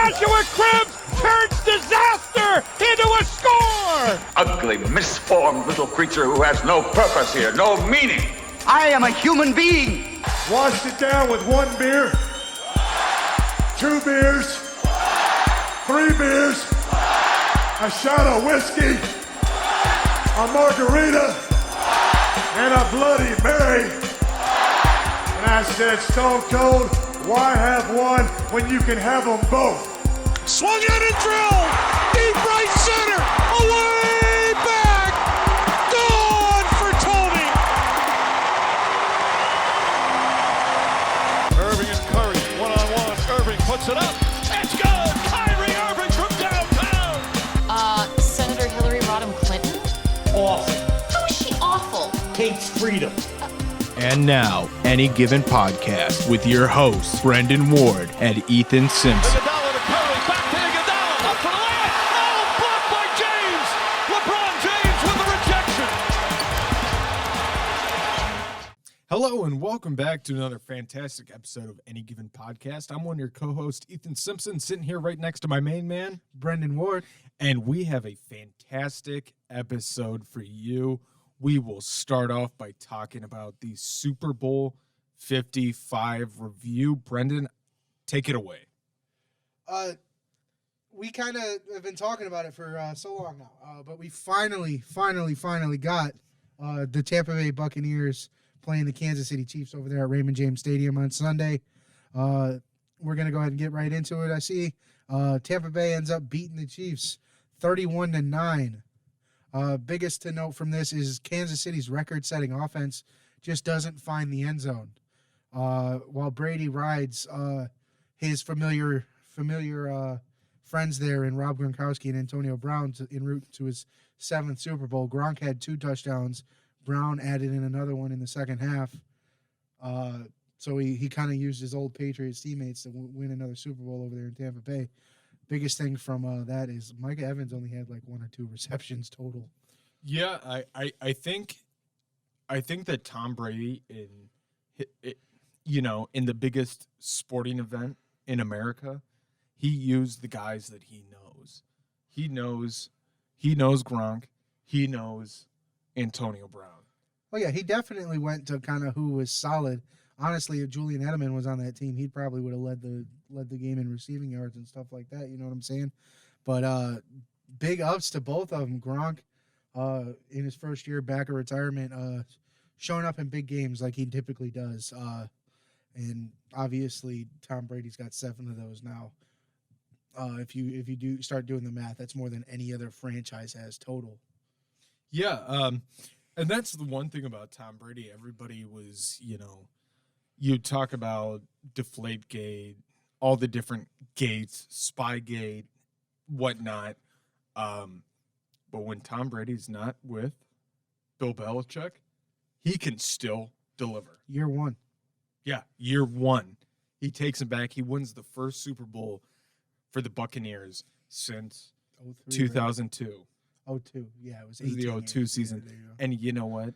Joshua Cribbs turns disaster into a score! Ugly, misformed little creature who has no purpose here, no meaning. I am a human being. Washed it down with 1 beer, 2 beers, 3 beers, a shot of whiskey, a margarita, and a Bloody Mary. And I said, Stone Cold, why have one when you can have them both? Swung out and drilled! Deep right center! Away back! Gone for Tony! Irving and Curry, one-on-one. Irving puts it up. It's good! Kyrie Irving from downtown! Senator Hillary Rodham Clinton? Awful. How is she awful? Hates freedom. And now, Any Given Podcast with your hosts, Brendan Ward and Ethan Simpson. Iguodala to Curry, back to Iguodala, up for the layup. Oh, blocked by James. LeBron James with the rejection. Hello and welcome back to another fantastic episode of Any Given Podcast. I'm one of your co-hosts, Ethan Simpson, sitting here right next to my main man, Brendan Ward, and we have a fantastic episode for you. We will start off by talking about the Super Bowl 55 review. Brendan, take it away. We kind of have been talking about it for so long now, but we finally got the Tampa Bay Buccaneers playing the Kansas City Chiefs over there at Raymond James Stadium on Sunday. We're going to go ahead and get right into it. I see Tampa Bay ends up beating the Chiefs 31-9. Biggest to note from this is Kansas City's record-setting offense just doesn't find the end zone. While Brady rides his familiar friends there in Rob Gronkowski and Antonio Brown en route to his 7th Super Bowl. Gronk had 2 touchdowns. Brown added in another one in the second half. So he kind of used his old Patriots teammates to win another Super Bowl over there in Tampa Bay. Biggest thing from that is Micah Evans only had like 1 or 2 receptions total. Yeah, I think that Tom Brady in the biggest sporting event in America, he used the guys that he knows. He knows Gronk. He knows Antonio Brown. Oh yeah, he definitely went to kind of who was solid. Honestly, if Julian Edelman was on that team, he probably would have led the game in receiving yards and stuff like that. You know what I'm saying? But big ups to both of them. Gronk, in his first year back of retirement, showing up in big games like he typically does. And obviously, Tom Brady's got 7 of those now. If you do start doing the math, that's more than any other franchise has total. Yeah, and that's the one thing about Tom Brady. Everybody was, you talk about Deflategate, all the different gates, Spygate, whatnot. But when Tom Brady's not with Bill Belichick, he can still deliver. Year 1. Yeah, year 1. He takes him back. He wins the first Super Bowl for the Buccaneers since 2002. Right? 02. Yeah, it was the 02 season. Yeah, and you know what?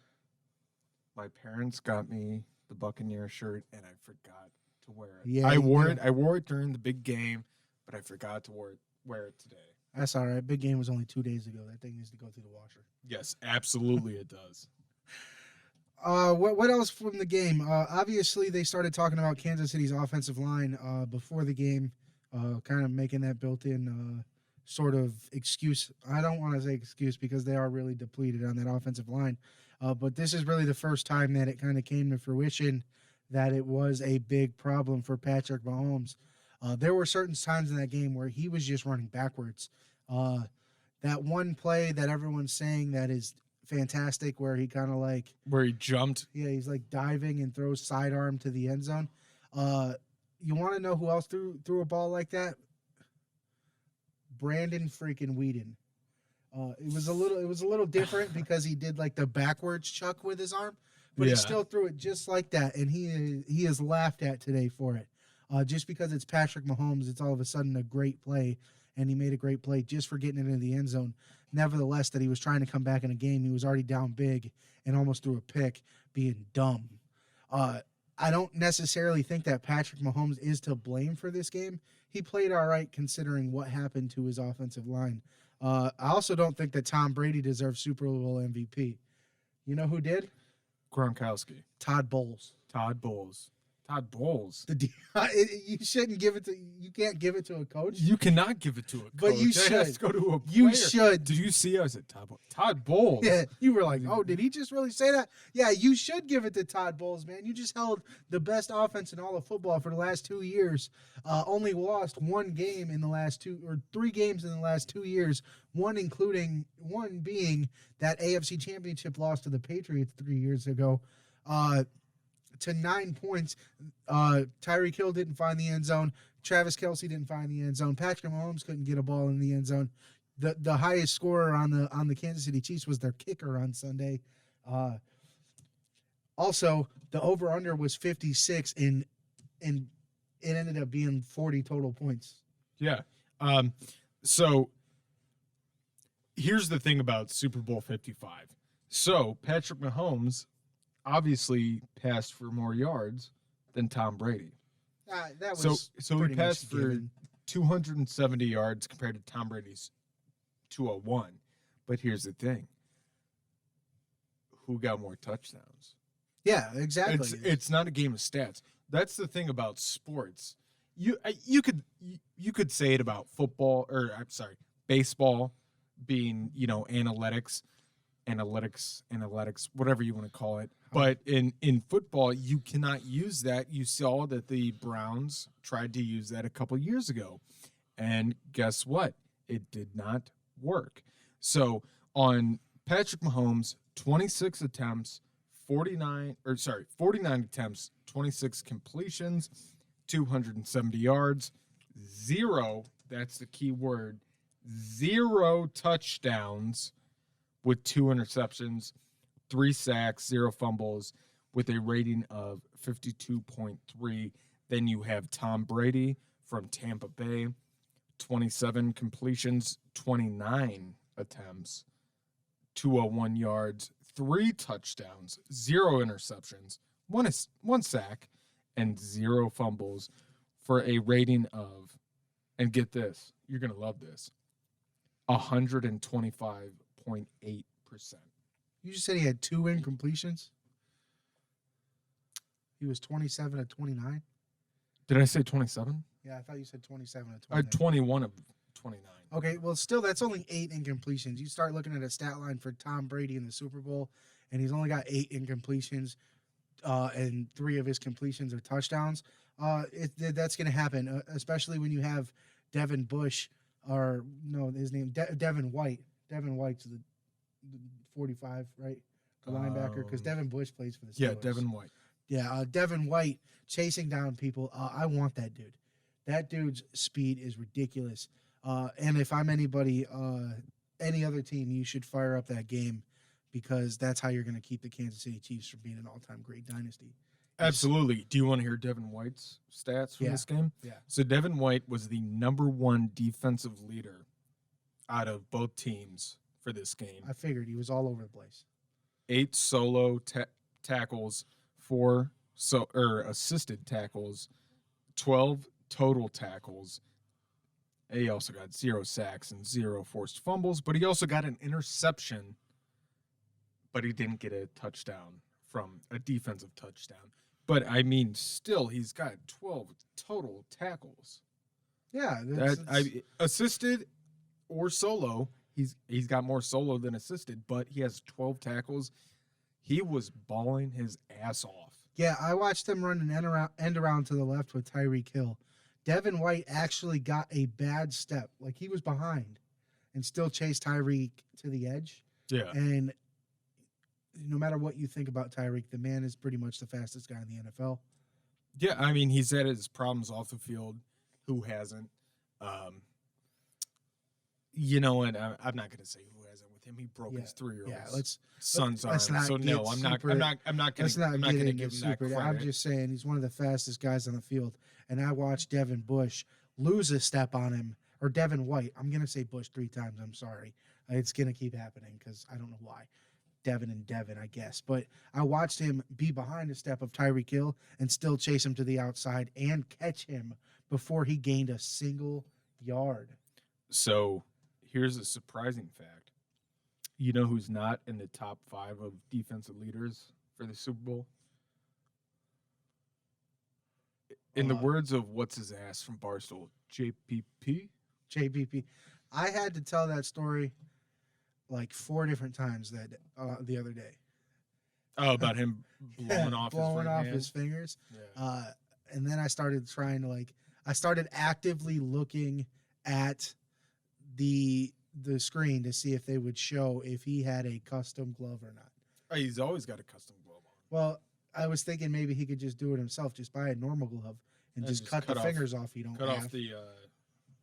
My parents got me the Buccaneer shirt, and I forgot to wear it. Yeah, I wore it during the big game, but I forgot to wear it today. That's all right. Big game was only 2 days ago. That thing needs to go through the washer. Yes, absolutely it does. What else from the game? Obviously, they started talking about Kansas City's offensive line before the game, kind of making that built-in sort of excuse. I don't want to say excuse because they are really depleted on that offensive line. But this is really the first time that it kind of came to fruition that it was a big problem for Patrick Mahomes. There were certain times in that game where he was just running backwards. That one play that everyone's saying that is fantastic where he kind of where he jumped. Yeah, he's like diving and throws sidearm to the end zone. You want to know who else threw a ball like that? Brandon freaking Whedon. It was a little different because he did like the backwards chuck with his arm, but he still threw it just like that, and he is laughed at today for it. Just because it's Patrick Mahomes, it's all of a sudden a great play, and he made a great play just for getting it into the end zone. Nevertheless, that he was trying to come back in a game, he was already down big and almost threw a pick, being dumb. I don't necessarily think that Patrick Mahomes is to blame for this game. He played all right considering what happened to his offensive line. I also don't think that Tom Brady deserves Super Bowl MVP. You know who did? Gronkowski. Todd Bowles. Todd Bowles. Todd Bowles. You shouldn't give it to. You can't give it to a coach. You cannot give it to a coach. But you It should. has to go to a player. You should. Did you see? I said Todd Bowles. Yeah, you were like, oh, did he just really say that? Yeah, you should give it to Todd Bowles, man. You just held the best offense in all of football for the last 2 years. Only lost 1 game in the last 2 or 3 games in the last 2 years. One being that AFC Championship loss to the Patriots 3 years ago. To 9 points. Tyreek Hill didn't find the end zone. Travis Kelce didn't find the end zone. Patrick Mahomes couldn't get a ball in the end zone. The highest scorer on the Kansas City Chiefs was their kicker on Sunday. Also, the over-under was 56, and it ended up being 40 total points. Yeah. So here's the thing about Super Bowl 55. So Patrick Mahomes obviously passed for more yards than Tom Brady. That was so he passed for 270 yards compared to Tom Brady's 201. But here's the thing. Who got more touchdowns? Yeah, exactly. It's not a game of stats. That's the thing about sports. You could say it about football, or I'm sorry, baseball being, analytics, whatever you want to call it. But in football, you cannot use that. You saw that the Browns tried to use that a couple years ago. And guess what? It did not work. So on Patrick Mahomes, 26 attempts, 49 attempts, 26 completions, 270 yards, 0, that's the key word, 0 touchdowns with 2 interceptions, 3 sacks, 0 fumbles, with a rating of 52.3. Then you have Tom Brady from Tampa Bay, 27 completions, 29 attempts, 201 yards, 3 touchdowns, 0 interceptions, 1 sack, and 0 fumbles for a rating of, and get this, you're going to love this, 125.8%. You just said he had 2 incompletions? He was 27 of 29? Did I say 27? Yeah, I thought you said 27 of 29. 21 of 29. Okay, well, still, that's only 8 incompletions. You start looking at a stat line for Tom Brady in the Super Bowl, and he's only got 8 incompletions, and 3 of his completions are touchdowns. That's going to happen, especially when you have Devin Bush, or no, his name, Devin White. Devin White's the 45, right? The linebacker, because Devin Bush plays for the Steelers. Yeah, Devin White. Yeah, Devin White chasing down people. I want that dude. That dude's speed is ridiculous. And if I'm anybody, any other team, you should fire up that game, because that's how you're going to keep the Kansas City Chiefs from being an all-time great dynasty. Absolutely. Do you want to hear Devin White's stats from this game? Yeah. So Devin White was the #1 defensive leader out of both teams for this game. I figured he was all over the place. 8 solo tackles, 4 assisted tackles, 12 total tackles. He also got 0 sacks and 0 forced fumbles, but he also got an interception, but he didn't get a touchdown from a defensive touchdown. But, I mean, still, he's got 12 total tackles. Yeah. Assisted or solo, he's got more solo than assisted, but he has 12 tackles. He was balling his ass off. Yeah, I watched him run an end around to the left with Tyreek Hill. Devin White actually got a bad step. Like, he was behind and still chased Tyreek to the edge. Yeah. And no matter what you think about Tyreek, the man is pretty much the fastest guy in the NFL. Yeah, I mean, he's had his problems off the field. Who hasn't? You know what? I'm not going to say who hasn't with him. He broke his 3-year-old son's arm. So no, I'm not going to give him that credit. I'm just saying he's one of the fastest guys on the field. And I watched Devin Bush lose a step on him, or Devin White. I'm going to say Bush 3 times. I'm sorry. It's going to keep happening because I don't know why. Devin and Devin, I guess. But I watched him be behind the step of Tyreek Hill and still chase him to the outside and catch him before he gained a single yard. So here's a surprising fact. You know who's not in the top 5 of defensive leaders for the Super Bowl? In the words of what's his ass from Barstool, JPP? JPP. I had to tell that story like 4 different times that the other day. Oh, about him blowing off his fingers. Yeah. And then I started trying to I started actively looking at the screen to see if they would show if he had a custom glove or not. Oh, he's always got a custom glove on. Well, I was thinking maybe he could just do it himself, just buy a normal glove and just cut the fingers off. You don't cut have. Off the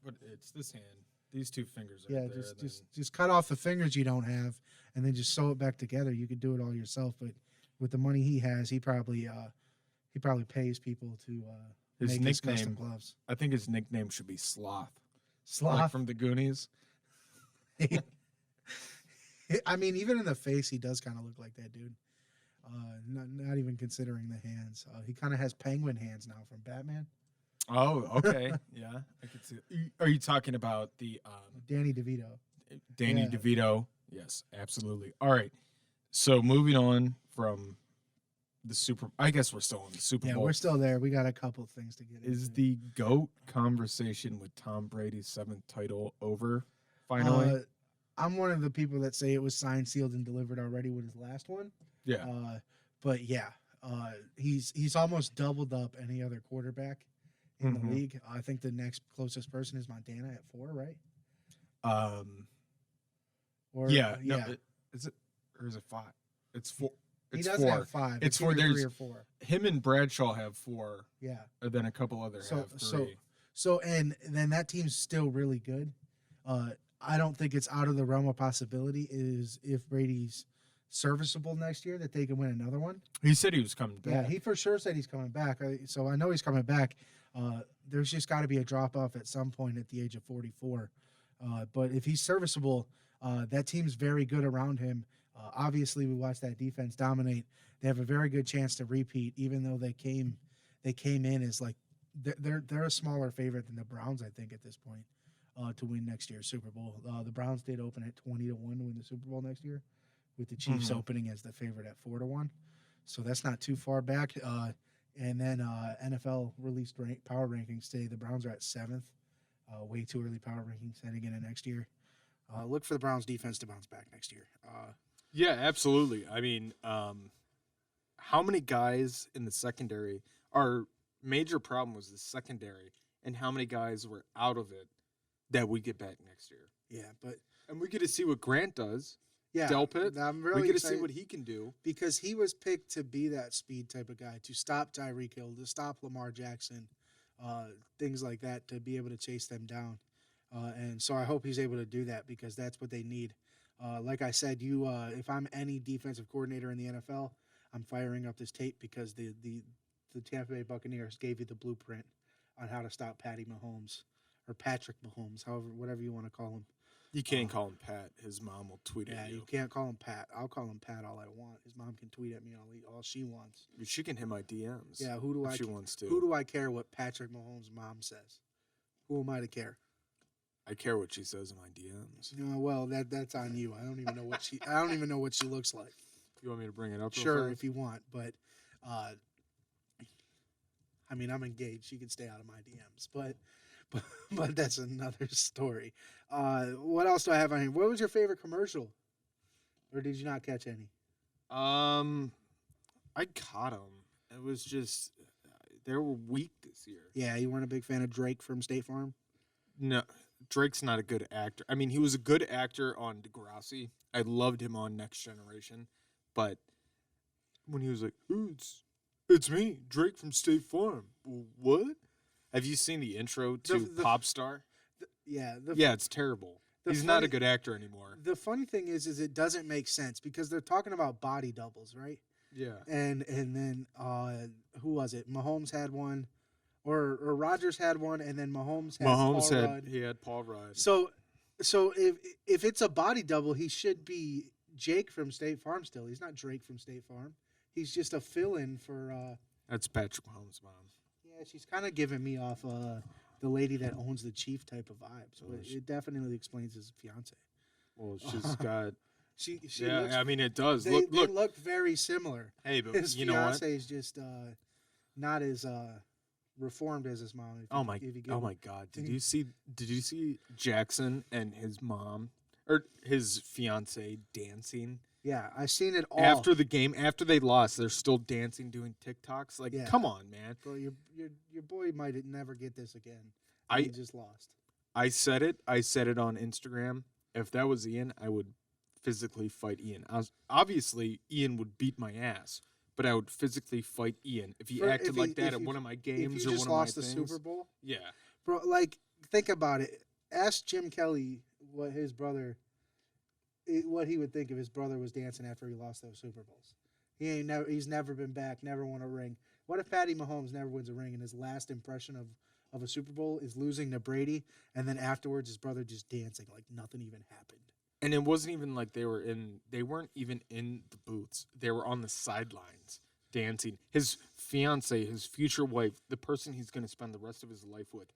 what? It's this hand. These 2 fingers. Yeah, right there, just cut off the fingers you don't have, and then just sew it back together. You could do it all yourself, but with the money he has, he probably pays people to make his custom gloves. I think his nickname should be Sloth. Sloth like from the Goonies. I mean, even in the face, he does kind of look like that dude. Not even considering the hands. He kind of has penguin hands now from Batman. Oh, okay. Yeah, I can see it. Are you talking about the Danny DeVito? Danny DeVito. Yes, absolutely. All right. So moving on from the I guess we're still on the Super Bowl. Yeah, we're still there. We got a couple things to get into. Is the GOAT conversation with Tom Brady's 7th title over finally? I'm one of the people that say it was signed, sealed, and delivered already with his last one. Yeah. But yeah, he's almost doubled up any other quarterback in the league. I think the next closest person is Montana at 4, right? Yeah. No, is it or is it 5? It's 4. It's he doesn't 4. have 5. It's 4. There's 3 or 4. Him and Bradshaw have 4. Yeah. And then a couple other have 3. So and then that team's still really good. I don't think it's out of the realm of possibility is if Brady's serviceable next year that they can win another one. He said he was coming back. Yeah, he for sure said he's coming back. So I know he's coming back. There's just got to be a drop off at some point at the age of 44. But if he's serviceable, that team's very good around him. Obviously, we watched that defense dominate. They have a very good chance to repeat, even though they came in as like they're a smaller favorite than the Browns, I think, at this point. To win next year's Super Bowl. The Browns did open at 20-1 to win the Super Bowl next year, with the Chiefs opening as the favorite at 4-1. So that's not too far back. And then NFL released power rankings today. The Browns are at 7th. Way too early power rankings heading into next year. Look for the Browns defense to bounce back next year. Yeah, absolutely. I mean, how many guys in the secondary? Our major problem was the secondary, and how many guys were out of it that we get back next year. Yeah, and we get to see what Grant does. Yeah, Delpit. I'm really we get to excited see what he can do because he was picked to be that speed type of guy, to stop Tyreek Hill, to stop Lamar Jackson, things like that, to be able to chase them down. And so I hope he's able to do that because that's what they need. Like I said, if I'm any defensive coordinator in the NFL, I'm firing up this tape because the Tampa Bay Buccaneers gave you the blueprint on how to stop Patty Mahomes. Or Patrick Mahomes, whatever you want to call him. You can't call him Pat. His mom will tweet at you. Yeah, you can't call him Pat. I'll call him Pat all I want. His mom can tweet at me all she wants. She can hit my DMs. Yeah, she wants to. Who do I care what Patrick Mahomes' mom says? Who am I to care? I care what she says in my DMs. Well, that's on you. I don't even know what she looks like. You want me to bring it up? Sure, if you want, but I mean, I'm engaged. She can stay out of my DMs, but that's another story. What else do I have on here? What was your favorite commercial? Or did you not catch any? I caught them. It was just they were weak this year. Yeah, you weren't a big fan of Drake from State Farm? No, Drake's not a good actor. I mean, he was a good actor on Degrassi. I loved him on Next Generation, but when he was like, "It's me, Drake from State Farm." What? Have you seen the intro to Popstar? Yeah. It's terrible. He's not a good actor anymore. The funny thing is it doesn't make sense because they're talking about body doubles, right? Yeah. And then who was it? Mahomes had one, or Rodgers had one, and then Mahomes had Paul Rudd. So if it's a body double, he should be Jake from State Farm still. He's not Drake from State Farm. He's just a fill-in for. That's Patrick Mahomes' mom. Yeah, she's kind of giving me off the lady that owns the Chief type of vibes. So it definitely explains his fiance. Well, she's got. She Yeah, looks, I mean it does. they look very similar. Hey, but His you know what? fiance is just not as reformed as his mom. Oh my God! Did you see Jackson and his mom or his fiance dancing Yeah, I've seen it all. after the game? After they lost, they're still dancing, doing TikToks. Like, Yeah. come on, man! Bro, your boy might never get this again. I- He just lost. I said it on Instagram. If that was Ian, I would physically fight Ian. Obviously, Ian would beat my ass, but I would physically fight Ian if he acted like that at one of my games if or you just one lost of the my things. Super Bowl, Yeah. bro. Like, think about it. Ask Jim Kelly what his brother, what he would think if his brother was dancing after he lost those Super Bowls. He's never been back, never won a ring. What if Patty Mahomes never wins a ring and his last impression of a Super Bowl is losing to Brady, and then afterwards his brother just dancing like nothing even happened? And it wasn't even like they weren't even in the booths. They were on the sidelines dancing. His fiance, his future wife, the person he's going to spend the rest of his life with,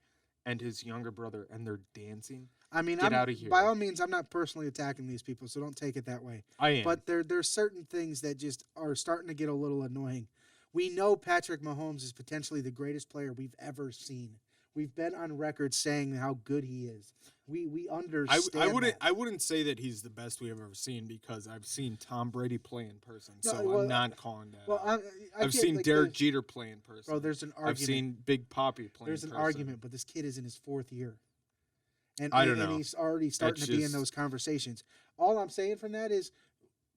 and his younger brother, and they're dancing. I mean, Get out of here. By all means, I'm not personally attacking these people, so don't take it that way. I am. But there's certain things that just are starting to get a little annoying. We know Patrick Mahomes is potentially the greatest player we've ever seen. We've been on record saying how good he is. We understand. I wouldn't say that he's the best we have ever seen because I've seen Tom Brady play in person, No, so well, I'm not calling that. Well, out. I I've get, seen like, Derek Jeter play in person. Bro, there's an argument. I've seen Big Papi play. There's in an person. argument, but this kid is in his 4th year, and I don't and know. he's already starting That's to be in just- those conversations. All I'm saying from that is,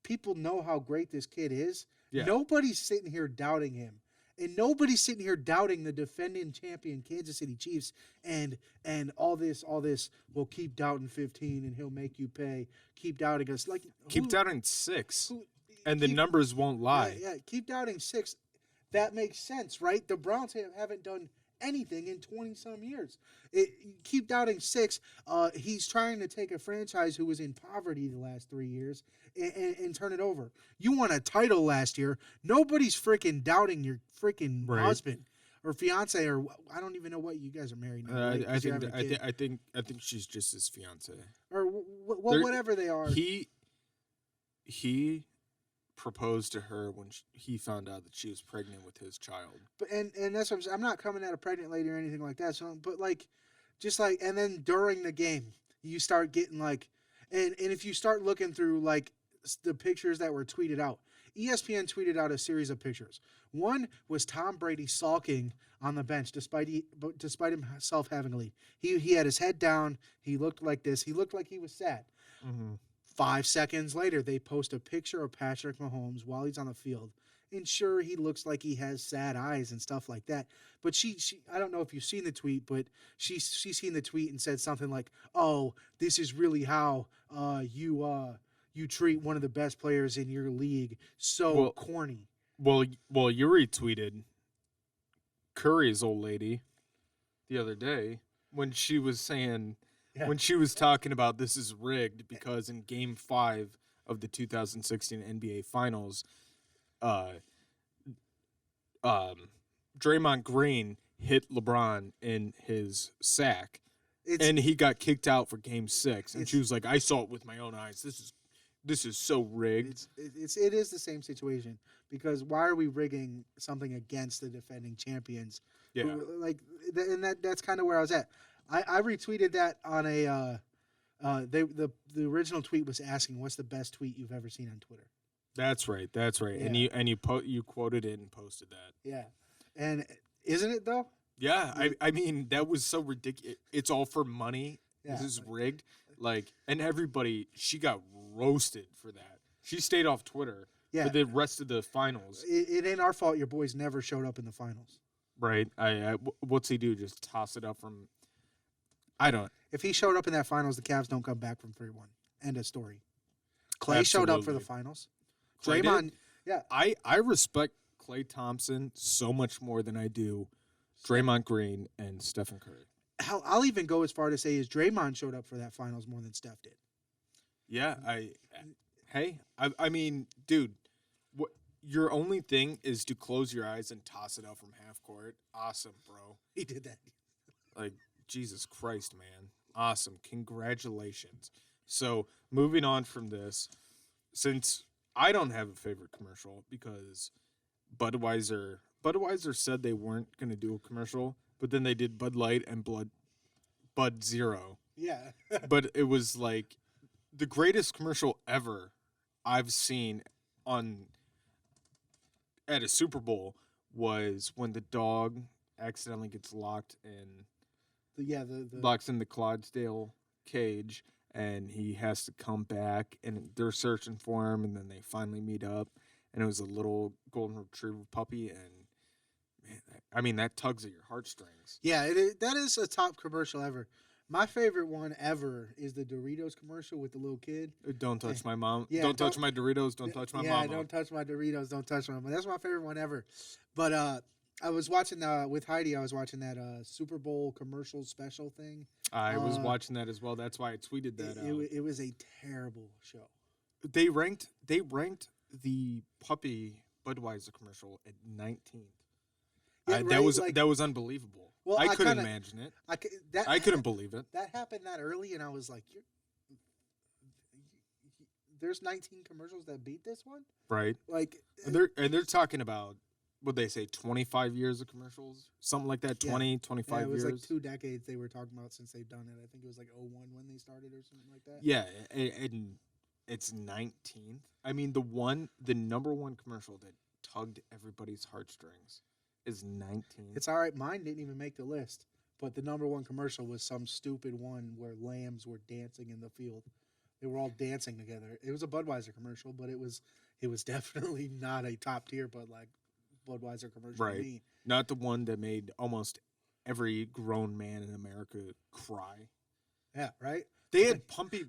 people know how great this kid is. Yeah. Nobody's sitting here doubting him. And nobody's sitting here doubting the defending champion Kansas City Chiefs and all this. Well, keep doubting 15 and he'll make you pay. Keep doubting us. Like, Keep doubting 6, and the numbers won't lie. Yeah, keep doubting 6. That makes sense, right? The Browns haven't done anything in 20-some years. Keep doubting 6. He's trying to take a franchise who was in poverty the last 3 years and turn it over. You won a title last year. Nobody's freaking doubting your freaking Right. husband or fiance, or I don't even know what you guys are married now. right? 'Cause you're having a kid. I think she's just his fiance. Or whatever they are. He proposed to her when he found out that she was pregnant with his child. But and that's what I'm saying. I'm not coming at a pregnant lady or anything like that. So, but like, just like, and then during the game, you start getting like, and if you start looking through like the pictures that were tweeted out, ESPN tweeted out a series of pictures. One was Tom Brady sulking on the bench despite himself having a lead. He had his head down. He looked like this. He looked like he was sad. Mm-hmm. 5 seconds later, they post a picture of Patrick Mahomes while he's on the field. And sure, he looks like he has sad eyes and stuff like that. But she I don't know if you've seen the tweet, but she's seen the tweet and said something like, "Oh, this is really how you treat one of the best players in your league. So corny." Well, you retweeted Curry's old lady the other day when she was saying. Yeah. When she was talking about this is rigged because in Game 5 of the 2016 NBA Finals, Draymond Green hit LeBron in his sack, and he got kicked out for Game 6. And she was like, "I saw it with my own eyes. This is so rigged." It is the same situation because why are we rigging something against the defending champions? Yeah. And that's kind of where I was at. I retweeted that on the original tweet was asking what's the best tweet you've ever seen on Twitter. That's right. Yeah. And you quoted it and posted that. Yeah, and isn't it though? Yeah, I mean that was so ridiculous. It's all for money. Yeah. This is rigged. And everybody, she got roasted for that. She stayed off Twitter for the rest of the finals. It ain't our fault. Your boys never showed up in the finals. Right. What's he do? Just toss it up from. I don't. If he showed up in that finals, the Cavs don't come back from 3-1. End of story. Clay showed up for the finals. Clay Draymond, did? yeah. I respect Klay Thompson so much more than I do Draymond Green and Stephen Curry. Hell, I'll even go as far to say is Draymond showed up for that finals more than Steph did. Yeah, Hey, I mean, dude, what your only thing is to close your eyes and toss it out from half court. Awesome, bro. He did that. Like, Jesus Christ, man. Awesome. Congratulations. So, moving on from this, since I don't have a favorite commercial because Budweiser said they weren't going to do a commercial, but then they did Bud Light and Bud Zero. Yeah. But it was like the greatest commercial ever I've seen at a Super Bowl was when the dog accidentally gets locked in locks in the Clydesdale cage, and he has to come back, and they're searching for him, and then they finally meet up, and it was a little golden retriever puppy, and man, that tugs at your heartstrings. Yeah, that is a top commercial ever. My favorite one ever is the Doritos commercial with the little kid. Don't touch my mom. Yeah, don't touch my Doritos. Don't touch my mama. Yeah, don't touch my Doritos. Don't touch my mama. That's my favorite one ever. But I was watching with Heidi. I was watching that Super Bowl commercial special thing. I was watching that as well. That's why I tweeted that out. It was a terrible show. They ranked the puppy Budweiser commercial at 19th. Yeah, right? That was unbelievable. Well, I couldn't imagine it. I couldn't believe it. That happened that early, and I was like, "There's 19 commercials that beat this one." Right. Like, they're talking about what they say 25 years of commercials, something like that. 25 it was years. like 2 decades they were talking about since they've done it. I think it was like 01 when they started or something like that. Yeah, and it's 19th. I mean, the number one commercial that tugged everybody's heartstrings is 19th. It's all right. Mine didn't even make the list, but the number one commercial was some stupid one where lambs were dancing in the field. They were all dancing together. It was a Budweiser commercial, but it was definitely not a top tier Budweiser commercial. Right. To me. Not the one that made almost every grown man in America cry. Yeah, right? They had puppy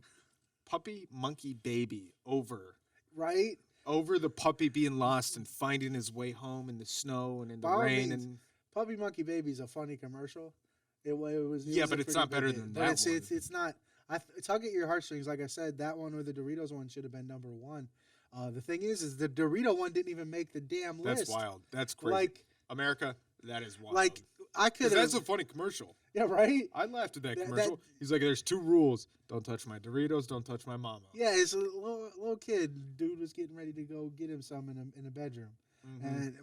monkey baby over. Right? Over the puppy being lost and finding his way home in the snow and in the rain. And Puppy Monkey Baby is a funny commercial. It was but it's not better than that one. It's not. Tug at your heartstrings. Like I said, that one or the Doritos one should have been number one. The thing is the Dorito one didn't even make the damn list. That's wild. That's crazy. Like America, that is wild. Like I could. That's a funny commercial. Yeah, right. I laughed at that commercial. He's like, "There's 2 rules: don't touch my Doritos, don't touch my mama." Yeah, it's a little kid. Dude was getting ready to go get him some in a bedroom,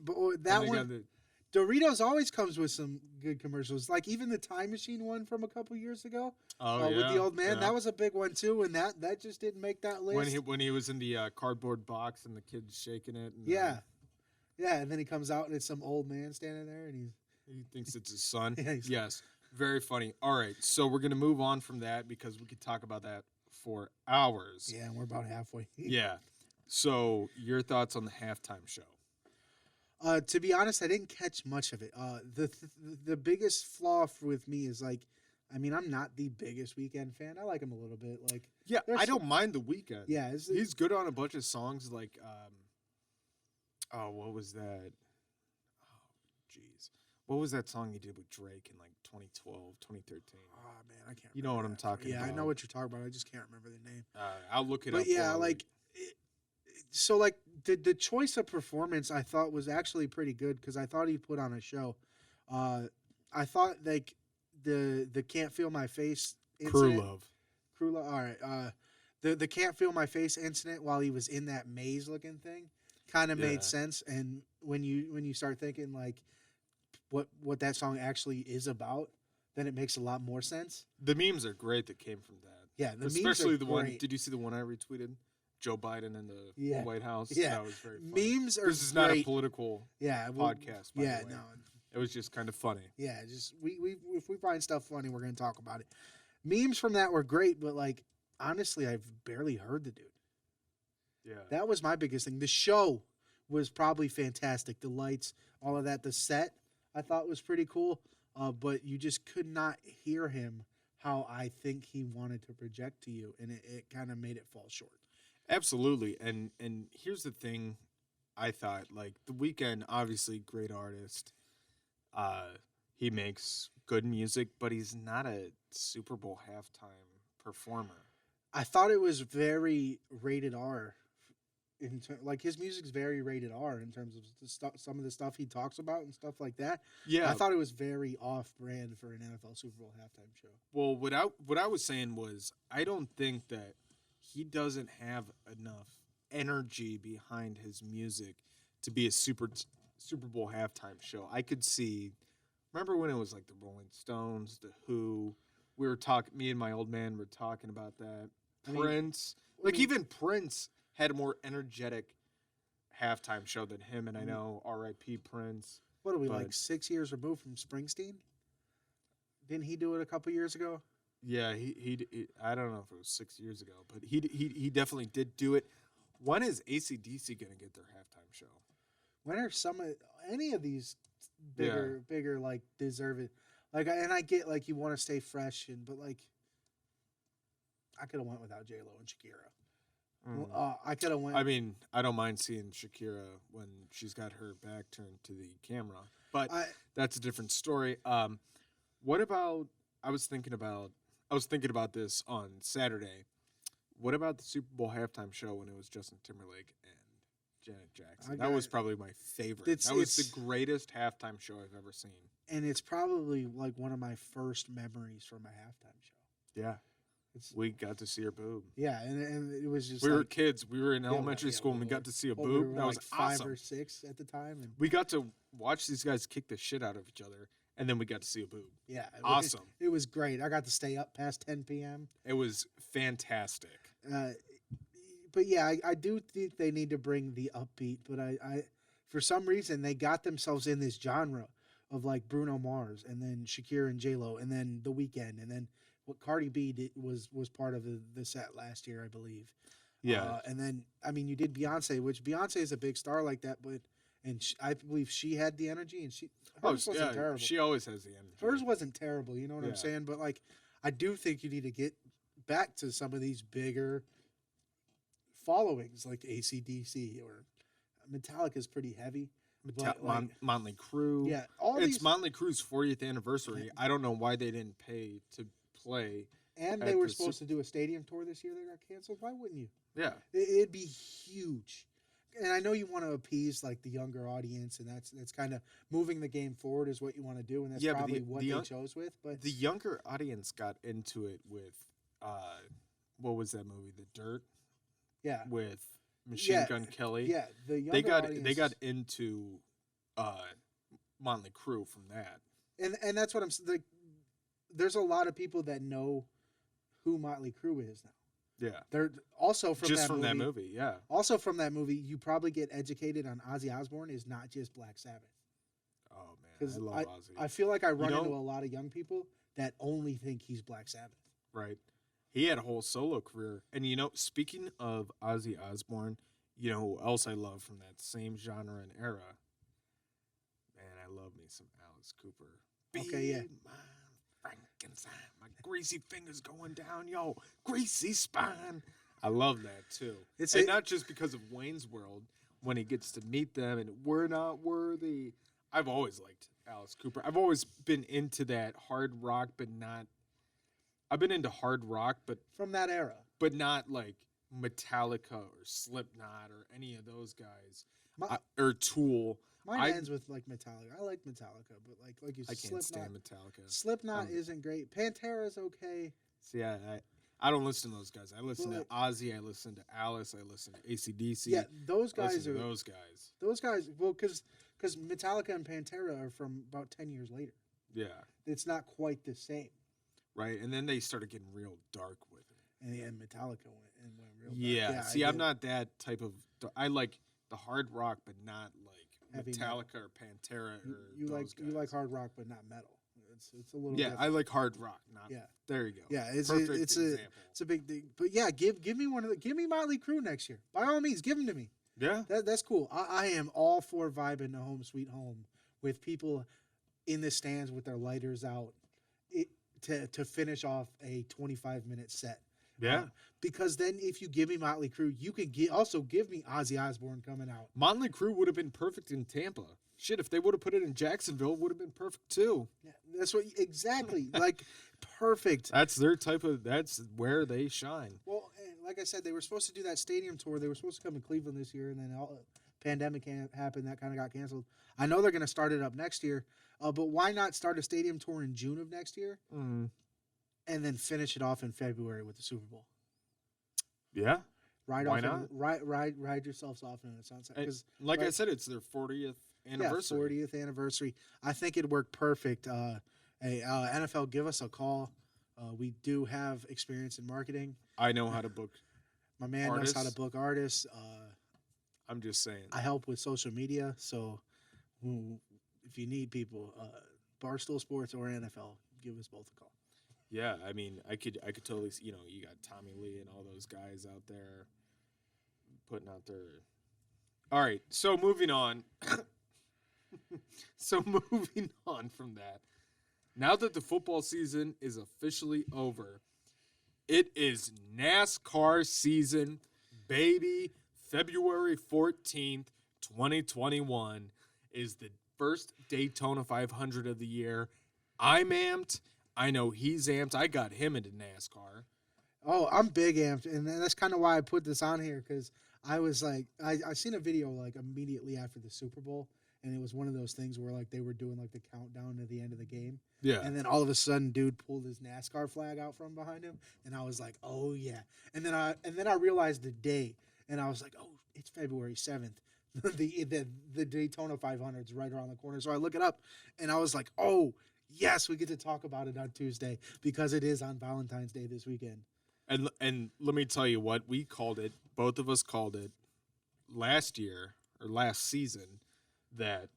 but that one. Doritos always comes with some good commercials, like even the Time Machine one from a couple years ago. With the old man, that was a big one too, and that just didn't make that list. When he was in the cardboard box and the kid's shaking it. And, and then he comes out and it's some old man standing there, and he thinks it's his son. Yes, very funny. All right, so we're gonna move on from that because we could talk about that for hours. Yeah, and we're about halfway. Yeah. So your thoughts on the halftime show? To be honest, I didn't catch much of it. The biggest flaw with me is like, I mean, I'm not the biggest Weeknd fan. I like him a little bit. Like, I don't mind the Weeknd. Yeah, he's good on a bunch of songs. Like, what was that? Oh, jeez, what was that song he did with Drake in like 2012, 2013? Oh man, I can't. You know what I'm talking about? Yeah, I know what you're talking about. I just can't remember the name. I'll look it up. But yeah, like. So like the choice of performance I thought was actually pretty good because I thought he put on a show. I thought like the Can't Feel My Face incident, Crew Love. All right. The Can't Feel My Face incident while he was in that maze looking thing kind of made sense. And when you start thinking like what that song actually is about, then it makes a lot more sense. The memes are great that came from that. Yeah, especially the great. one. Did you see the one I retweeted? Joe Biden in the White House. Yeah, that was very funny. Memes are. This is not a political podcast. By the way. No. It was just kind of funny. Yeah, just we if we find stuff funny, we're gonna talk about it. Memes from that were great, but like honestly, I've barely heard the dude. Yeah, that was my biggest thing. The show was probably fantastic. The lights, all of that, the set I thought was pretty cool. But you just could not hear him how I think he wanted to project to you, and it kind of made it fall short. Absolutely, and here's the thing, I thought like The Weeknd, obviously great artist. He makes good music, but he's not a Super Bowl halftime performer. I thought it was very rated R like his music's very rated R in terms of the stuff, some of the stuff he talks about and stuff like that. Yeah. I thought it was very off-brand for an NFL Super Bowl halftime show. Well, what I was saying was I don't think that he doesn't have enough energy behind his music to be a Super Bowl halftime show. I could see. Remember when it was like the Rolling Stones, the Who? We were talking. Me and my old man were talking about that. Prince, even Prince had a more energetic halftime show than him, and I know R.I.P. Prince. What are we, like 6 years removed from Springsteen? Didn't he do it a couple years ago? Yeah, he I don't know if it was 6 years ago, but he definitely did do it. When is AC/DC going to get their halftime show? When are any of these bigger like deserve it? Like, and I get like you want to stay fresh, but like I could have went without J-Lo and Shakira. I could have went. I mean, I don't mind seeing Shakira when she's got her back turned to the camera, but that's a different story. What about? I was thinking about this on Saturday. What about the Super Bowl halftime show when it was Justin Timberlake and Janet Jackson? That was probably my favorite. That was the greatest halftime show I've ever seen. And it's probably like one of my first memories from a halftime show. Yeah. We got to see her boob. Yeah, and it was just we were kids. We were in elementary school and we got to see a boob. That was like awesome. 5 or 6 at the time. And we got to watch these guys kick the shit out of each other, and then we got to see a boob. Yeah. Awesome. It was great. I got to stay up past 10 p.m. It was fantastic. But yeah, I do think they need to bring the upbeat, but I for some reason they got themselves in this genre of like Bruno Mars and then Shakira and J-Lo and then The Weeknd and then what Cardi B did was part of the set last year, I believe. Yeah. And then, I mean, you did Beyonce, which Beyonce is a big star like that, but I believe she had the energy and hers wasn't terrible. She always has the energy. Hers wasn't terrible, you know what I'm saying? But like, I do think you need to get back to some of these bigger followings like AC/DC or Metallica is pretty heavy. Motley Crue. Yeah, it's Motley Crue's 40th anniversary. I don't know why they didn't pay to play. And they were supposed to do a stadium tour this year. They got canceled. Why wouldn't you? Yeah, it'd be huge. And I know you want to appease like the younger audience, and that's kind of moving the game forward is what you want to do, and that's probably what they chose with. But the younger audience got into it with what was that movie, The Dirt? Yeah, with Machine Gun Kelly. Yeah, the younger audience. They got into Motley Crue from that. And that's what I'm like. There's a lot of people that know who Motley Crue is now. Yeah, they're also from that movie. Yeah, also from that movie, you probably get educated on Ozzy Osbourne is not just Black Sabbath. Oh man, I love Ozzy. I feel like I run into a lot of young people that only think he's Black Sabbath. Right. He had a whole solo career. And, speaking of Ozzy Osbourne, you know who else I love from that same genre and era? Man, I love me some Alice Cooper. Okay, yeah. My Frankenstein. My greasy fingers going down, yo. Greasy spine. I love that, too. And not just because of Wayne's World, when he gets to meet them and we're not worthy. I've always liked Alice Cooper. I've always been into that hard rock, but not... I've been into hard rock, but from that era, but not like Metallica or Slipknot or any of those guys, or Tool. Mine ends with like Metallica. I like Metallica, but like you said, I can't stand Metallica. Slipknot isn't great. Pantera's okay. See, I don't listen to those guys. I listen to Ozzy. I listen to Alice. I listen to AC/DC. Yeah, those guys are those guys. Those guys. Well, because Metallica and Pantera are from about 10 years later. Yeah, it's not quite the same. Right, and then they started getting real dark with it. And Metallica went real dark. Yeah, see, I'm not that type of... I like the hard rock, but not like heavy Metallica metal. or Pantera or you those like guys. You like hard rock, but not metal. It's a little... Yeah, different. I like hard rock. Not there you go. Yeah, it's example. It's a big thing. But yeah, give me give me Motley Crue next year. By all means, give them to me. Yeah, that's cool. I am all for vibing to Home Sweet Home with people in the stands with their lighters out. To finish off a 25-minute set. Yeah. Because then if you give me Motley Crue, you can also give me Ozzy Osbourne coming out. Motley Crue would have been perfect in Tampa. Shit, if they would have put it in Jacksonville, it would have been perfect too. Yeah, that's what exactly. Like perfect. That's their type of. That's where they shine. Well, like I said, they were supposed to do that stadium tour. They were supposed to come to Cleveland this year, and then pandemic happened. That kind of got canceled. I know they're going to start it up next year, but why not start a stadium tour in June of next year, and then finish it off in February with the Super Bowl? Yeah. Why not? Ride yourselves off in a sunset. Like I said, it's their 40th anniversary. Yeah, 40th anniversary. I think it'd work perfect. NFL, give us a call. We do have experience in marketing. I know how to book. My man knows how to book artists. I'm just saying. I help with social media, so if you need people, Barstool Sports or NFL, give us both a call. Yeah, I mean, I could totally see, you got Tommy Lee and all those guys out there putting out their. All right, so moving on. Moving on from that. Now that the football season is officially over, it is NASCAR season, baby. February 14th, 2021 is the first Daytona 500 of the year. I'm amped. I know he's amped. I got him into NASCAR. Oh, I'm big amped, and that's kind of why I put this on here, because I was like, I seen a video like immediately after the Super Bowl, and it was one of those things where like they were doing like the countdown to the end of the game. Yeah. And then all of a sudden, dude pulled his NASCAR flag out from behind him, and I was like, oh yeah. And then I realized the day, and I was like, oh, it's February 7th. the Daytona 500 is right around the corner. So I look it up, and I was like, oh yes, we get to talk about it on Tuesday because it is on Valentine's Day this weekend. And let me tell you what, we called it, both of us called it last year or last season that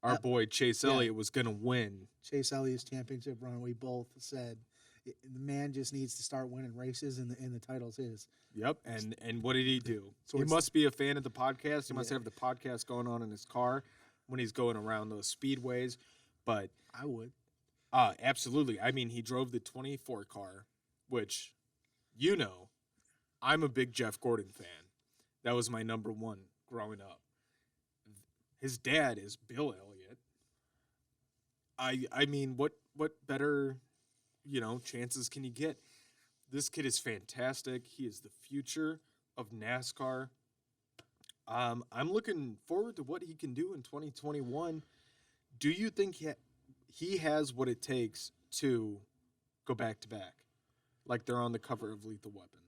our boy Chase Elliott was going to win. Chase Elliott's championship run, we both said the man just needs to start winning races and the title's his. Yep, and what did he do? So he must be a fan of the podcast. He must have the podcast going on in his car when he's going around those speedways. But I would. Absolutely. I mean, he drove the 24 car, which, I'm a big Jeff Gordon fan. That was my number one growing up. His dad is Bill Elliott. I mean, what better, chances can you get? This kid is fantastic. He is the future of NASCAR. I'm looking forward to what he can do in 2021. Do you think he has what it takes to go back to back, like they're on the cover of Lethal Weapon?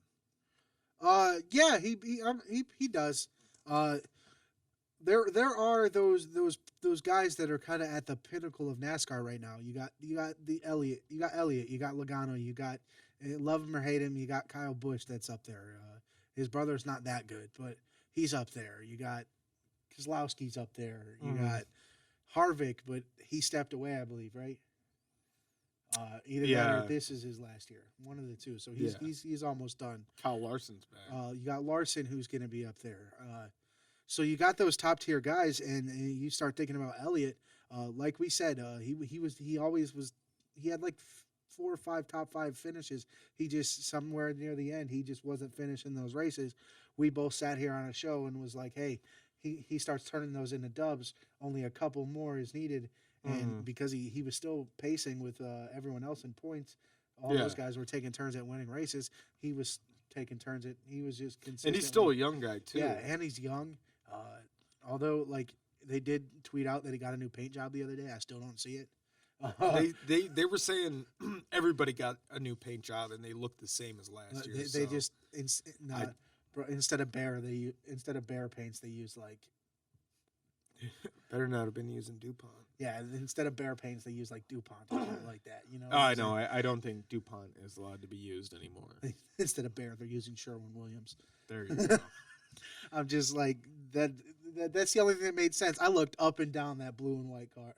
Yeah, he does. There are those guys that are kind of at the pinnacle of NASCAR right now. You got Elliott, you got Logano, you got love him or hate him, you got Kyle Busch that's up there. His brother's not that good, but he's up there. You got Keselowski's up there. You got Harvick, but he stepped away, I believe, right? Either that or this is his last year, one of the two. So he's almost done. Kyle Larson's back. You got Larson, who's going to be up there. So you got those top tier guys, and you start thinking about Elliott. Like we said, he had like 4 or 5 top 5 finishes. He just somewhere near the end, he just wasn't finishing those races. We both sat here on a show and was like, hey, he starts turning those into dubs. Only a couple more is needed. And because he was still pacing with everyone else in points, all those guys were taking turns at winning races. He was taking turns at, he was just consistent. And he's still a young guy, too. Yeah, and he's young. Although, like, they did tweet out that he got a new paint job the other day. I still don't see it. They were saying everybody got a new paint job, and they looked the same as last year. They just instead of Bear paints, they use like. Better not have been using DuPont. Yeah, instead of Bear paints, they use like DuPont or something like that. I know. I don't think DuPont is allowed to be used anymore. Instead of Bear, they're using Sherwin-Williams. There you go. I'm just like that. That's the only thing that made sense. I looked up and down that blue and white car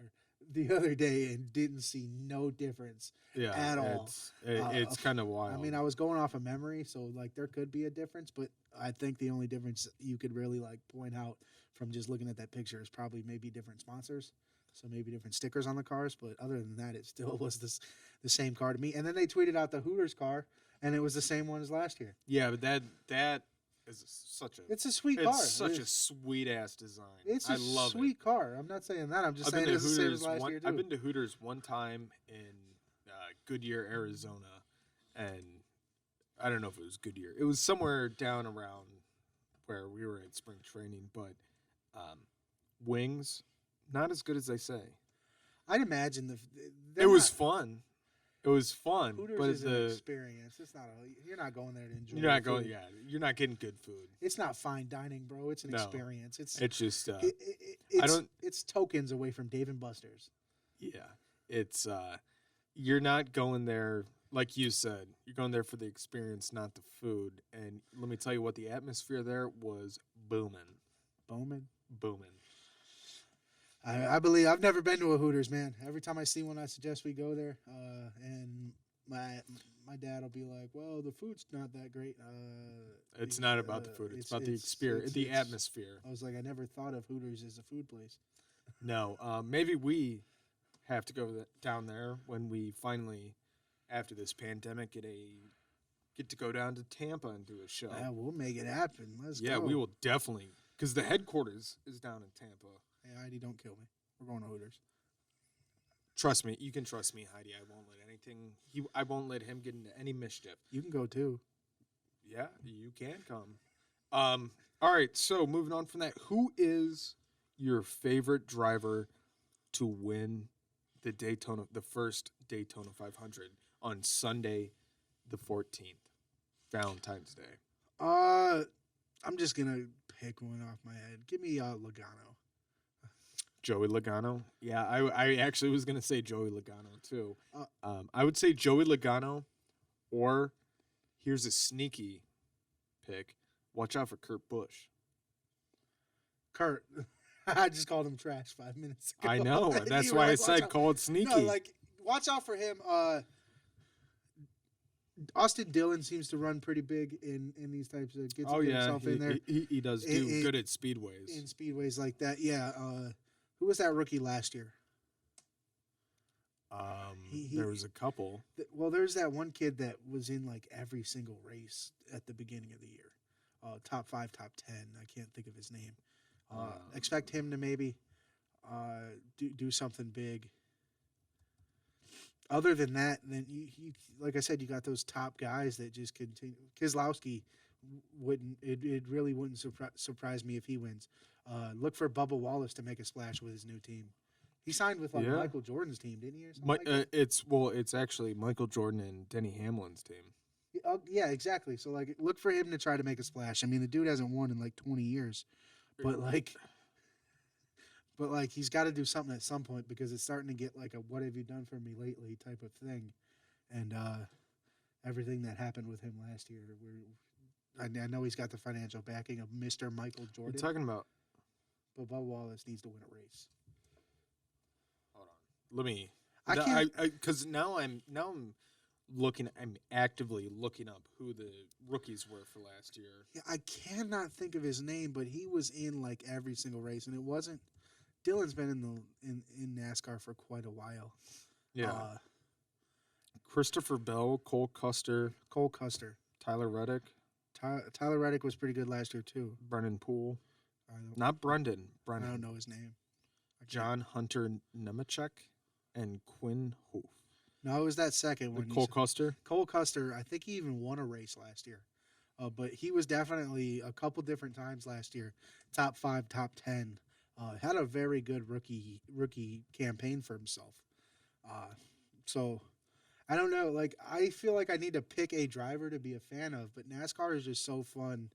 the other day and didn't see no difference at all. It's kind of wild. I mean, I was going off of memory, so like there could be a difference, but I think the only difference you could really like point out from just looking at that picture is probably maybe different sponsors, so maybe different stickers on the cars. But other than that, it still was the same car to me. And then they tweeted out the Hooters car, and it was the same one as last year. Yeah, but that is it's a sweet car. It's such a sweet ass design. It's a sweet car. I'm not saying that. I'm just saying it's the same as last year too. I've been to Hooters one time in Goodyear, Arizona, and I don't know if it was Goodyear. It was somewhere down around where we were at spring training, but wings, not as good as they say. I'd imagine it was fun. It was fun, Hooters but is an experience. It's not you're not going there to enjoy. You're not going. Yeah, you're not getting good food. It's not fine dining, bro. It's an experience. It's just. It's tokens away from Dave and Buster's. Yeah, it's. You're not going there, like you said. You're going there for the experience, not the food. And let me tell you what, the atmosphere there was booming. Booming. I believe I've never been to a Hooters, man. Every time I see one, I suggest we go there. And my dad will be like, "Well, the food's not that great." It's not about the food; it's about the experience, the atmosphere. I was like, I never thought of Hooters as a food place. No, maybe we have to go down there when we finally, after this pandemic, get to go down to Tampa and do a show. Yeah, we'll make it happen. Let's go. Yeah, we will definitely, because the headquarters is down in Tampa. Hey, Heidi, don't kill me. We're going to Hooters. Trust me. You can trust me, Heidi. I won't let anything. I won't let him get into any mischief. You can go too. Yeah, you can come. All right. So moving on from that, who is your favorite driver to win the first Daytona 500 on Sunday, the 14th, Valentine's Day? I'm just gonna pick one off my head. Give me Logano. Joey Logano. Yeah, I actually was gonna say Joey Logano too. I would say Joey Logano, or here's a sneaky pick. Watch out for Kurt Busch. Kurt. I just called him trash 5 minutes ago. I know. That's why I said call it sneaky. No, watch out for him. Austin Dillon seems to run pretty big in these types of gets himself in there. He does do good at speedways. In speedways like that, yeah. Who was that rookie last year? There was a couple. There's that one kid that was in like every single race at the beginning of the year. Top 5, top 10. I can't think of his name. Expect him to maybe do something big. Other than that, then you like I said, you got those top guys that just continue. Keselowski it really wouldn't surprise me if he wins. Look for Bubba Wallace to make a splash with his new team. He signed with Michael Jordan's team, didn't he? Or something like that? It's actually Michael Jordan and Denny Hamlin's team. Yeah, exactly. So look for him to try to make a splash. I mean, the dude hasn't won in like 20 years, but he's got to do something at some point because it's starting to get like a "what have you done for me lately" type of thing, and everything that happened with him last year. I know he's got the financial backing of Mr. Michael Jordan. You're talking about, but Bubba Wallace needs to win a race. Hold on, let me. Because now I'm actively looking up who the rookies were for last year. Yeah, I cannot think of his name, but he was in like every single race, and it wasn't. Dylan's been in NASCAR for quite a while. Yeah. Christopher Bell, Cole Custer, Tyler Reddick. Tyler Reddick was pretty good last year too. Brendan Poole. Not Brendan. I don't know his name. John Hunter Nemechek and Quinn Hoof. No, it was that second one. Cole Custer? Cole Custer, I think he even won a race last year. But he was definitely a couple different times last year. Top 5, top 10. Had a very good rookie campaign for himself. So I don't know. Like I feel like I need to pick a driver to be a fan of, but NASCAR is just so fun.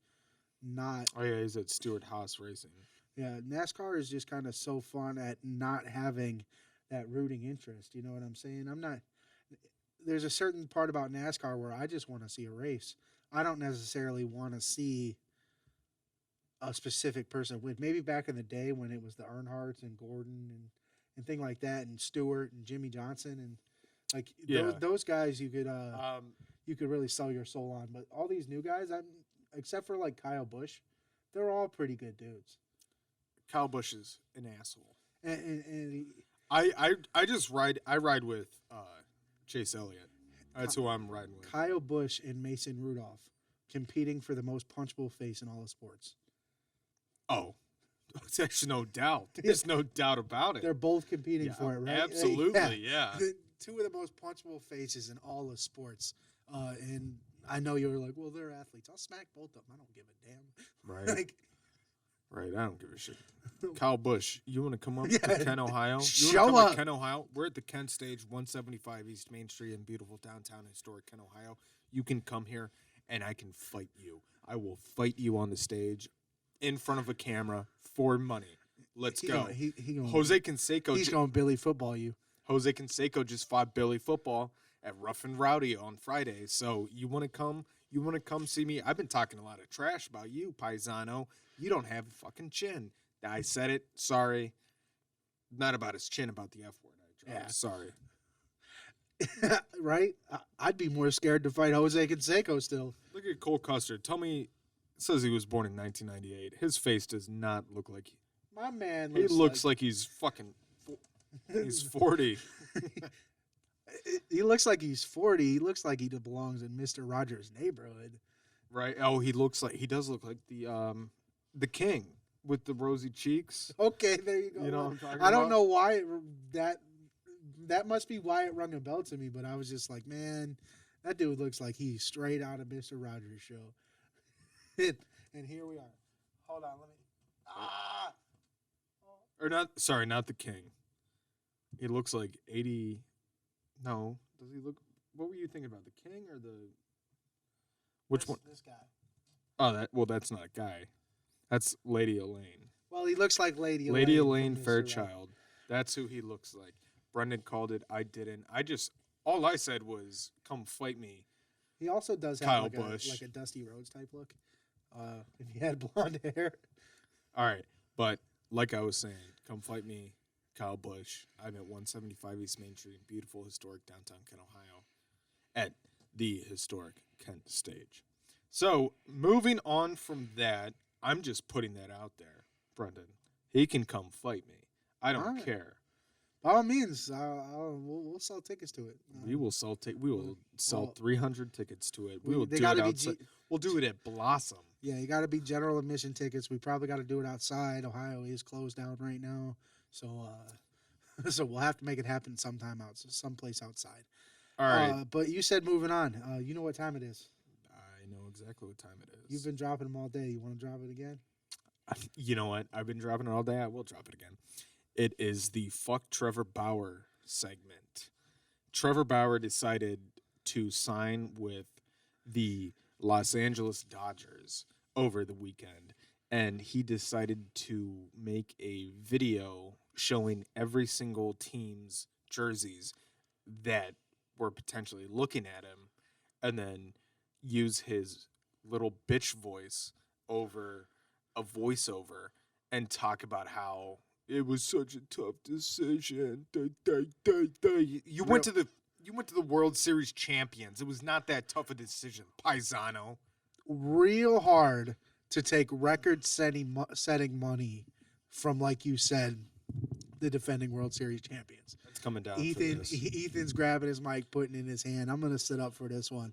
Oh yeah, he's at Stewart Haas Racing. Yeah, NASCAR is just kind of so fun at not having that rooting interest. You know what I'm saying? There's a certain part about NASCAR where I just want to see a race. I don't necessarily want to see a specific person win. Maybe back in the day when it was the Earnhardts and Gordon and thing like that, and Stewart and Jimmy Johnson and those guys you could really sell your soul on. But all these new guys, except for like Kyle Busch, they're all pretty good dudes. Kyle Busch is an asshole. And I ride with Chase Elliott. That's who I'm riding with. Kyle Busch and Mason Rudolph competing for the most punchable face in all of sports. Oh, there's no doubt. There's no doubt about it. They're both competing for it, right? Absolutely, yeah. two of the most punchable faces in all of sports. And I know you were like, well, they're athletes. I'll smack both of them. I don't give a damn. Right. Like, Right, I don't give a shit. Kyle Busch, you want to come up Yeah. to Kent, Ohio? You Show wanna come up. to Kent, Ohio? We're at the Kent Stage, 175 East Main Street in beautiful downtown historic Kent, Ohio. You can come here, and I can fight you. I will fight you on the stage in front of a camera for money. Let's go. Jose Canseco. He's going to Billy football you. Jose Canseco just fought Billy Football at Rough and Rowdy on Friday. So you want to come? You want to come see me? I've been talking a lot of trash about you, Paisano. You don't have a fucking chin. I said it. Sorry. Not about his chin, about the F word. Yeah. Sorry. Right? I'd be more scared to fight Jose Canseco still. Look at Cole Custer. Tell me, it says he was born in 1998. His face does not look like My man he looks like he's fucking. He's 40. He looks like he's 40. He looks like he belongs in Mr. Rogers' Neighborhood. Right? Oh, he does look like the king with the rosy cheeks. Okay, there you go. You know what I'm talking I don't about? know why that must be why it rung a bell to me, but I was just like, man, that dude looks like he's straight out of Mr. Rogers' show. And here we are. Hold on, let me. Or not? Sorry, not the king. He looks like 80. No, does he look? What were you thinking about, the king or the? Which one? This guy. Oh, that's not a guy. That's Lady Elaine. Well, he looks like Lady Elaine. Lady Elaine from Mr. Fairchild. That's who he looks like. Brendan called it. I didn't. All I said was, "Come fight me." He also does have Kyle like Busch. a Dusty Rhodes type look. If he had blonde hair. All right, but like I was saying, come fight me, Kyle Busch. I'm at 175 East Main Street, beautiful, historic downtown Kent, Ohio, at the historic Kent Stage. So, moving on from that, I'm just putting that out there, Brendan. He can come fight me. I don't All right. care. By all means, we'll sell tickets to it. We will sell. We will sell 300 tickets to it. We will they do it gotta be outside. We'll do it at Blossom. Yeah, you got to be general admission tickets. We probably got to do it outside. Ohio is closed down right now, so so we'll have to make it happen someplace outside. All right. But you said moving on. You know what time it is. I know exactly what time it is. You've been dropping them all day. You want to drop it again? You know what? I've been dropping it all day. I will drop it again. It is the Fuck Trevor Bauer segment. Trevor Bauer decided to sign with the Los Angeles Dodgers over the weekend, and he decided to make a video showing every single team's jerseys that were potentially looking at him, and then use his little bitch voice over a voiceover and talk about how it was such a tough decision. You went to the World Series champions. It was not that tough a decision, Paisano. Real hard to take record-setting money from, like you said, the defending World Series champions. It's coming down. Ethan's grabbing his mic, putting it in his hand. I'm gonna sit up for this one.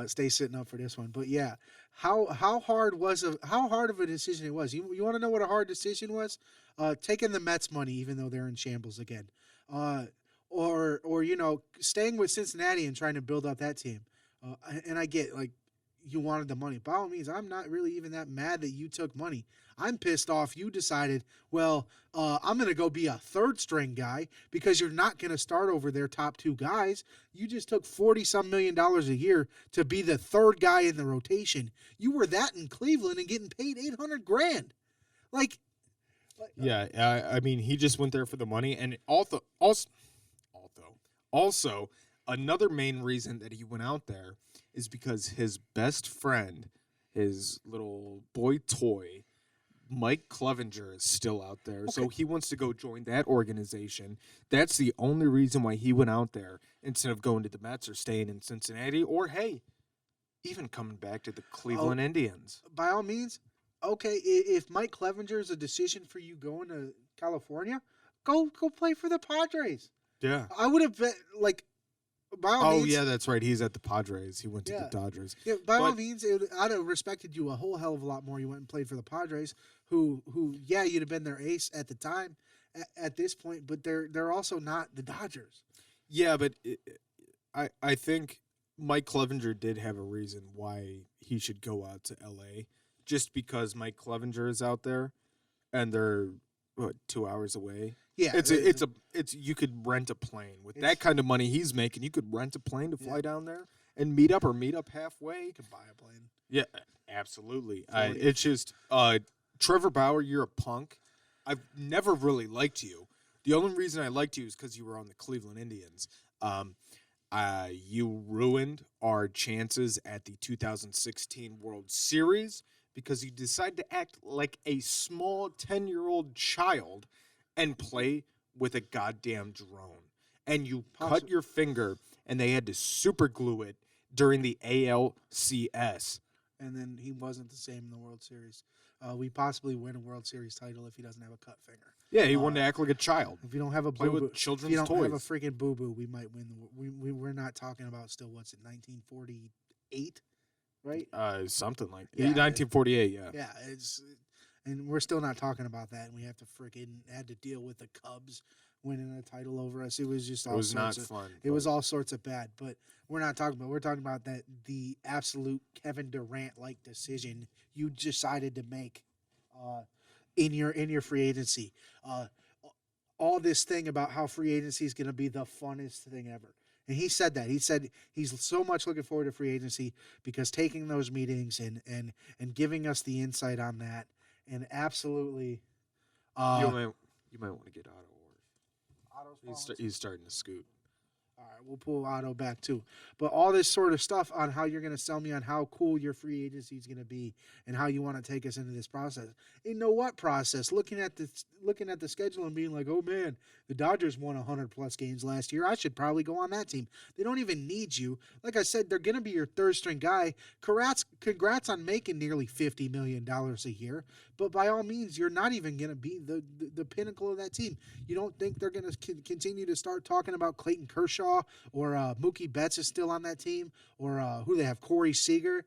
Stay sitting up for this one. But yeah, how hard of a decision it was? You want to know what a hard decision was? Taking the Mets money, even though they're in shambles again, or staying with Cincinnati and trying to build up that team. And I get like you wanted the money. By all means, I'm not really even that mad that you took money. I'm pissed off you decided, well, I'm going to go be a third string guy because you're not going to start over their top two guys. You just took $40-some million a year to be the third guy in the rotation. You were that in Cleveland and getting paid $800,000. Yeah, I mean, he just went there for the money, and also another main reason that he went out there is because his best friend, his little boy toy, Mike Clevenger, is still out there. Okay. So he wants to go join that organization. That's the only reason why he went out there instead of going to the Mets or staying in Cincinnati or, hey, even coming back to the Cleveland Indians. By all means, okay, if Mike Clevenger is a decision for you going to California, go play for the Padres. Yeah. I would have bet, by all means. Yeah, that's right. He's at the Padres. He went to the Dodgers. Yeah, by all means, I'd have respected you a whole hell of a lot more. You went and played for the Padres, who you'd have been their ace at the time, at this point, but they're also not the Dodgers. Yeah, but I think Mike Clevenger did have a reason why he should go out to L.A. Just because Mike Clevenger is out there, and they're 2 hours away. Yeah, it's you could rent a plane with that kind of money he's making. You could rent a plane to fly down there and meet up halfway. You can buy a plane. Yeah, absolutely. It's just Trevor Bauer, you're a punk. I've never really liked you. The only reason I liked you is because you were on the Cleveland Indians. You ruined our chances at the 2016 World Series because you decided to act like a small 10-year-old child and play with a goddamn drone. And you cut your finger, and they had to super glue it during the ALCS. And then he wasn't the same in the World Series. We possibly win a World Series title if he doesn't have a cut finger. Yeah, he wanted to act like a child. If you don't have a Play boo-boo, with children's if you don't toys. have a freaking boo-boo, we might win the. We're not talking about still. What's it? 1948, right? Something like Yeah, 1948. Yeah. Yeah, and we're still not talking about that. And we have to freaking had to deal with the Cubs winning a title over us. It was just all It was not sorts of, fun. It was all sorts of bad. But we're not talking about. We're talking about that the absolute Kevin Durant like decision you decided to make. In your free agency, all this thing about how free agency is going to be the funnest thing ever, and he said that. He said he's so much looking forward to free agency because taking those meetings and giving us the insight on that, and absolutely, you might want to get Otto. He's starting to scoot. All right, we'll pull Otto back too. But all this sort of stuff on how you're going to sell me on how cool your free agency is going to be and how you want to take us into this process. You know what process? Looking at the schedule and being like, oh man, the Dodgers won 100+ games last year. I should probably go on that team. They don't even need you. Like I said, they're going to be your third string guy. Congrats on making nearly $50 million a year. But by all means, you're not even going to be the pinnacle of that team. You don't think they're going to continue to start talking about Clayton Kershaw or Mookie Betts is still on that team, or who they have, Corey Seager.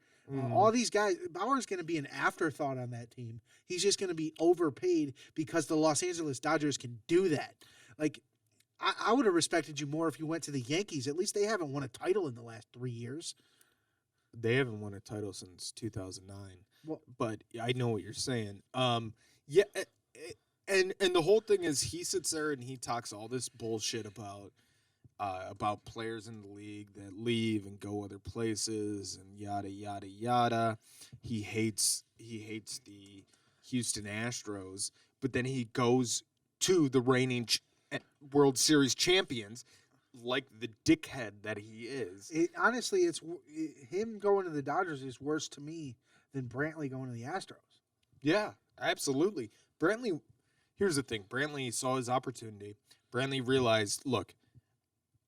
All these guys, Bauer's going to be an afterthought on that team. He's just going to be overpaid because the Los Angeles Dodgers can do that. Like, I would have respected you more if you went to the Yankees. At least they haven't won a title in the last 3 years. They haven't won a title since 2009. Well, but I know what you're saying. Yeah, and the whole thing is he sits there and he talks all this bullshit about players in the league that leave and go other places and yada yada yada. He hates the Houston Astros, but then he goes to the reigning World Series champions like the dickhead that he is. Honestly, him going to the Dodgers is worse to me than Brantley going to the Astros. Yeah, absolutely. Brantley, here's the thing. Brantley saw his opportunity. Brantley realized, look,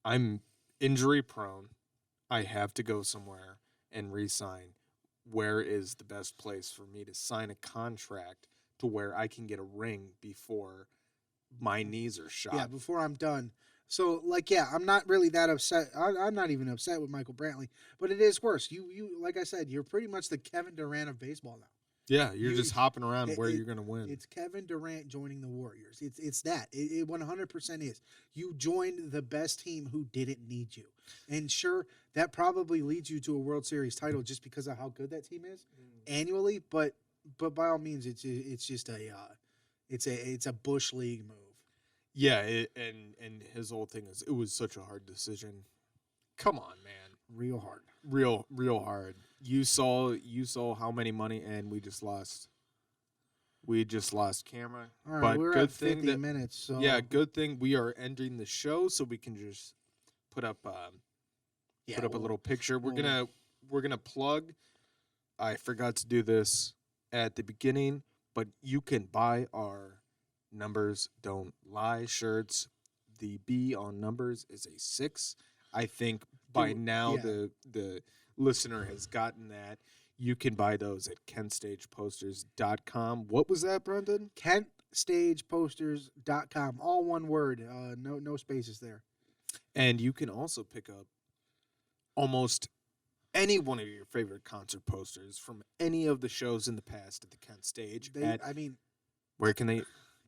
I'm injury prone. I have to go somewhere and re-sign. Where is the best place for me to sign a contract to where I can get a ring before my knees are shot? Yeah, before I'm done. So, I'm not really that upset. I'm not even upset with Michael Brantley, but it is worse. You like I said, you're pretty much the Kevin Durant of baseball now. Yeah, you're just hopping around where you're going to win. It's Kevin Durant joining the Warriors. It's that. It 100% is. You joined the best team who didn't need you. And sure, that probably leads you to a World Series title just because of how good that team is annually, but by all means it's just a Bush League move. Yeah, and his whole thing is it was such a hard decision. Come on, man. Real hard. Real hard. You saw how many money, and we just lost. We just lost camera. All right, but we're good at 50 thing that, minutes. So yeah, good thing we are ending the show, so we can just put up a little picture. We're gonna plug. I forgot to do this at the beginning, but you can buy our Numbers Don't Lie shirts. The B on numbers is a 6. I think by now the listener has gotten that. You can buy those at KentStagePosters.com. What was that, Brendan? KentStagePosters.com. All one word. No spaces there. And you can also pick up almost any one of your favorite concert posters from any of the shows in the past at the Kent Stage. Where can they?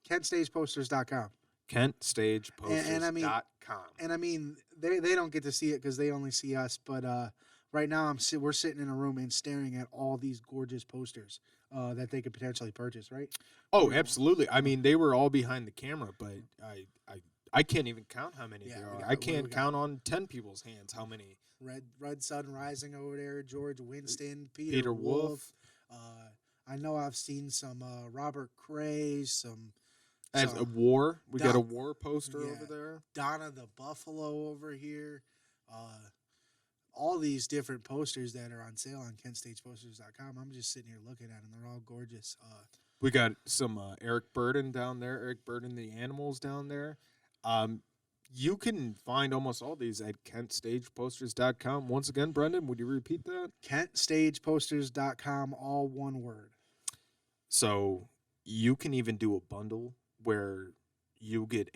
KentStagePosters.com. KentStagePosters.com. And I mean, they don't get to see it because they only see us. But right now, we're sitting in a room and staring at all these gorgeous posters that they could potentially purchase. Right? Oh, absolutely. I mean, they were all behind the camera, but I can't even count how many there are. I can't count on 10 people's hands how many. Red Sun Rising over there, George Winston, Peter Wolf. I know I've seen some Robert Cray, some As a war. We got a war poster over there. Donna the Buffalo over here. All these different posters that are on sale on KentStagePosters.com. I'm just sitting here looking at them. They're all gorgeous. We got some Eric Burden down there. Eric Burden, the animals down there. You can find almost all these at KentStagePosters.com. Once again, Brendan, would you repeat that? KentStagePosters.com, all one word. So you can even do a bundle where you get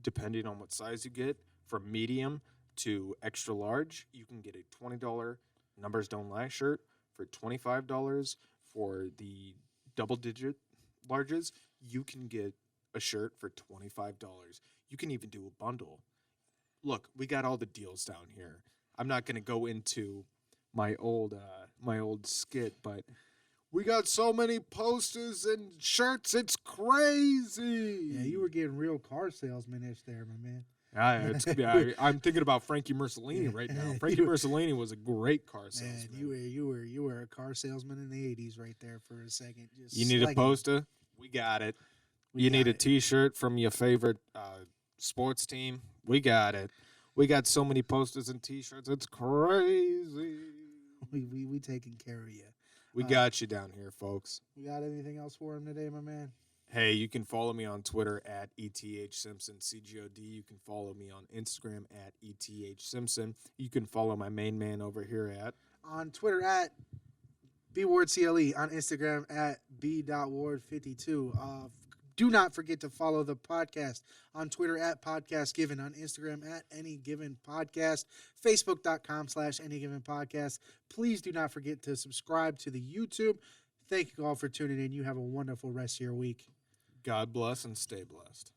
depending on what size you get, from medium to extra large, you can get a $20 Numbers Don't Lie shirt for $25. For the double-digit larges, you can get a shirt for $25. You can even do a bundle. Look, we got all the deals down here. I'm not going to go into my old skit, but we got so many posters and shirts, it's crazy. Yeah, you were getting real car salesman-ish there, my man. I'm thinking about Frankie Mussolini right now. Frankie Mussolini was a great car salesman. Man, you were a car salesman in the 80s right there for a second. Just you need a poster? We got it. You need a T-shirt from your favorite sports team? We got it. We got so many posters and T-shirts. It's crazy. We taking care of you. We got you down here, folks. We got anything else for him today, my man? Hey, you can follow me on Twitter at ETHSimpsonCGOD. You can follow me on Instagram at ETHSimpson. You can follow my main man over here at... On Twitter at BWardCLE. On Instagram at B.Ward52. Do not forget to follow the podcast on Twitter at PodcastGiven, on Instagram at AnyGivenPodcast, Facebook.com/AnyGivenPodcast. Please do not forget to subscribe to the YouTube. Thank you all for tuning in. You have a wonderful rest of your week. God bless and stay blessed.